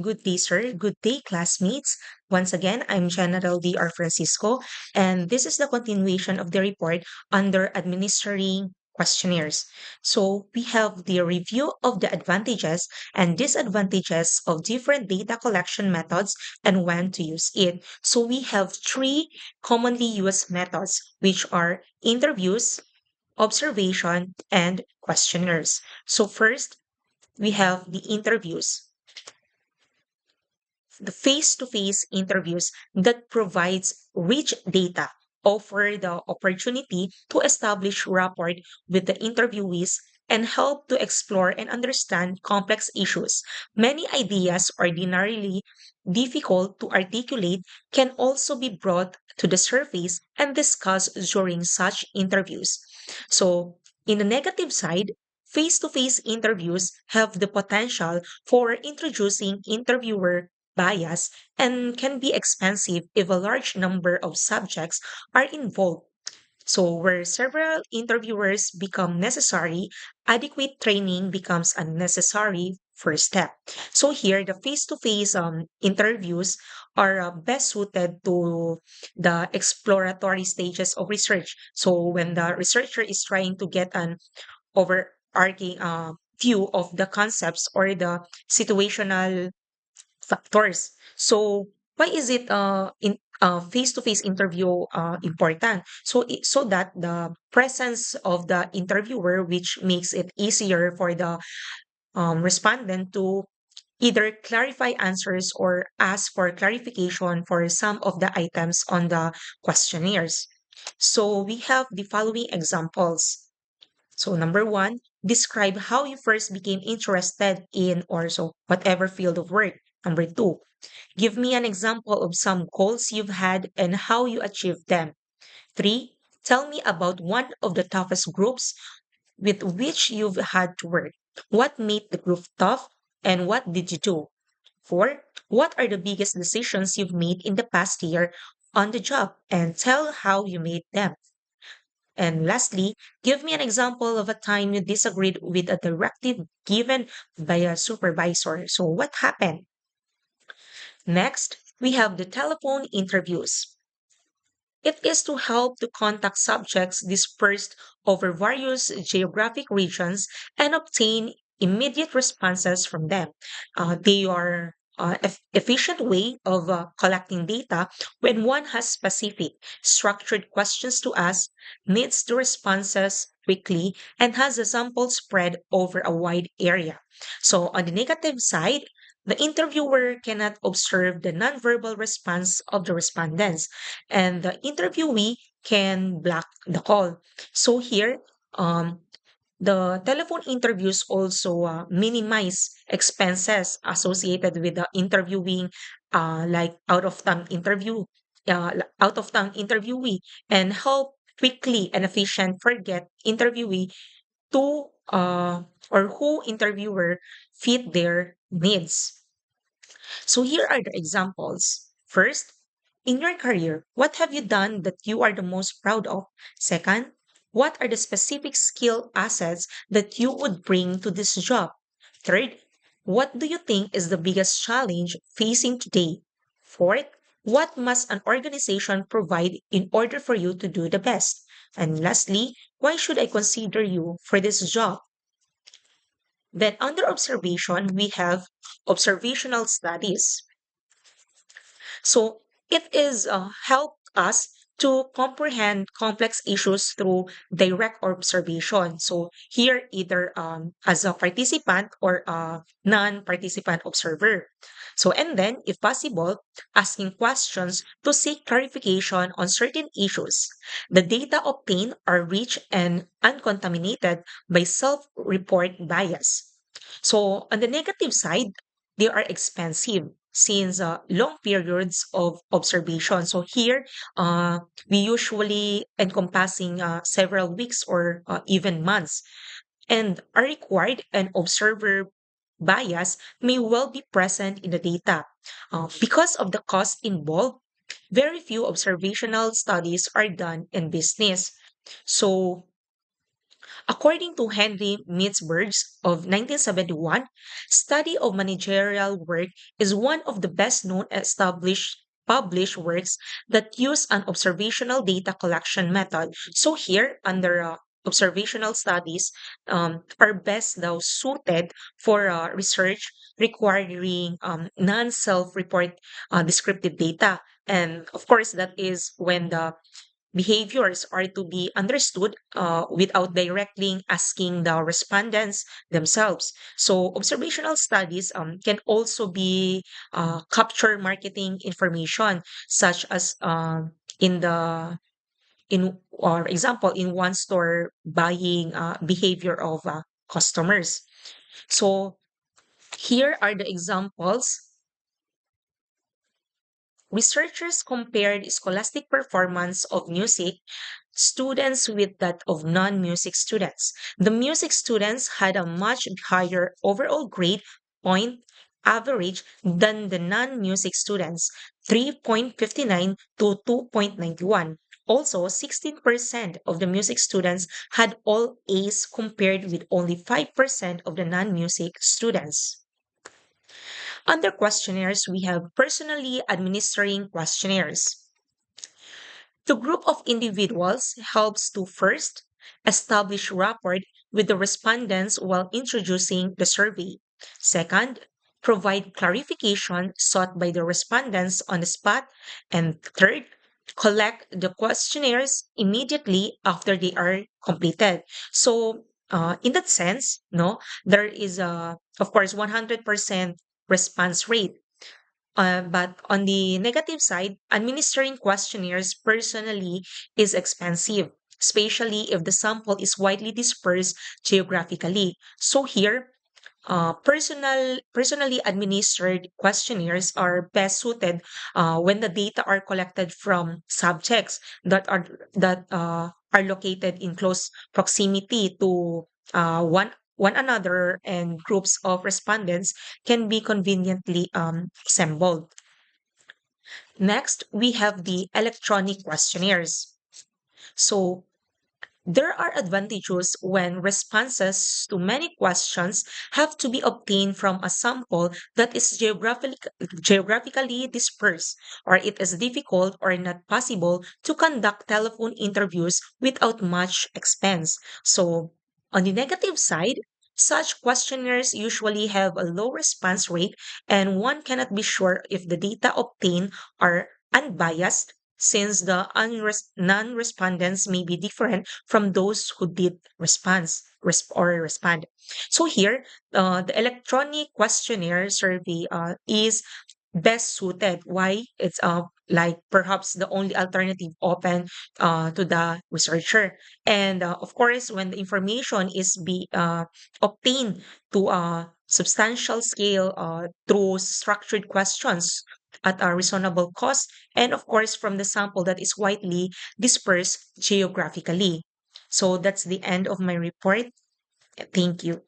Good day, sir. Good day, classmates. Once again, I'm General D.R. Francisco, and this is the continuation of the report under Administering Questionnaires. So, we have the review of the advantages and disadvantages of different data collection methods and when to use it. So, we have three commonly used methods, which are interviews, observation, and questionnaires. So, first, we have the interviews, the face-to-face interviews that provides rich data offer the opportunity to establish rapport with the interviewees and help to explore and understand complex issues. Many ideas ordinarily difficult to articulate can also be brought to the surface and discussed during such interviews. So, in the negative side, face to face interviews have the potential for introducing interviewer bias and can be expensive if a large number of subjects are involved. So, where several interviewers become necessary, adequate training becomes a necessary first step. So, here, the face to face interviews are best suited to the exploratory stages of research. So, when the researcher is trying to get an overarching view of the concepts or the situational factors. So why is it in face-to-face interview important? So that the presence of the interviewer, which makes it easier for the respondent to either clarify answers or ask for clarification for some of the items on the questionnaires. So we have the following examples. So number one, describe how you first became interested in or so whatever field of work. Number two, give me an example of some goals you've had and how you achieved them. Three, tell me about one of the toughest groups with which you've had to work. What made the group tough and what did you do? Four, what are the biggest decisions you've made in the past year on the job and tell how you made them. And lastly, give me an example of a time you disagreed with a directive given by a supervisor. So, what happened? Next, we have the telephone interviews. It is to help to contact subjects dispersed over various geographic regions and obtain immediate responses from them. They are efficient way of collecting data when one has specific structured questions to ask, needs the responses quickly, and has a sample spread over a wide area. So on the negative side, the interviewer cannot observe the nonverbal response of the respondents and the interviewee can block the call. So here, the telephone interviews also minimize expenses associated with the interviewing, like out of town interviewee, and help quickly and efficient forget interviewee to or who interviewer fit their needs. So here are the examples. First, in your career, what have you done that you are the most proud of? Second, what are the specific skill assets that you would bring to this job? Third, what do you think is the biggest challenge facing today? Fourth, what must an organization provide in order for you to do the best? And lastly, why should I consider you for this job? Then, under observation, we have observational studies. So it is help us to comprehend complex issues through direct observation. So here, either as a participant or a non-participant observer. So and then, if possible, asking questions to seek clarification on certain issues. The data obtained are rich and uncontaminated by self-report bias. So on the negative side, they are expensive since long periods of observation. So here, we usually encompassing several weeks or even months and are required and observer bias may well be present in the data. Because of the cost involved, very few observational studies are done in business. So According to Henry Mitzberg's of 1971, study of managerial work is one of the best known established published works that use an observational data collection method. So here, under observational studies, are best now suited for research requiring non-self-report descriptive data. And of course, that is when the behaviors are to be understood without directly asking the respondents themselves. So observational studies can also be capture marketing information such as in the in or example in one store buying behavior of customers. So here are the examples. Researchers compared scholastic performance of music students with that of non-music students. The music students had a much higher overall grade point average than the non-music students, 3.59 to 2.91. Also, 16% of the music students had all A's compared with only 5% of the non-music students. Under questionnaires, we have personally administering questionnaires. The group of individuals helps to first establish rapport with the respondents while introducing the survey. Second, provide clarification sought by the respondents on the spot. And third, collect the questionnaires immediately after they are completed. So, in that sense, no, there is of course, 100% response rate, but on the negative side, administering questionnaires personally is expensive, especially if the sample is widely dispersed geographically. So here, personally administered questionnaires are best suited when the data are collected from subjects that are located in close proximity to one another, and groups of respondents can be conveniently assembled. Next, we have the electronic questionnaires. So there are advantages when responses to many questions have to be obtained from a sample that is geographically dispersed, or it is difficult or not possible to conduct telephone interviews without much expense. So, on the negative side, such questionnaires usually have a low response rate, and one cannot be sure if the data obtained are unbiased since the non-respondents may be different from those who did respond. So here, the electronic questionnaire survey is best suited. Why? It's like perhaps the only alternative open to the researcher. And of course, when the information is be obtained to a substantial scale through structured questions at a reasonable cost, and of course from the sample that is widely dispersed geographically. So that's the end of my report. Thank you.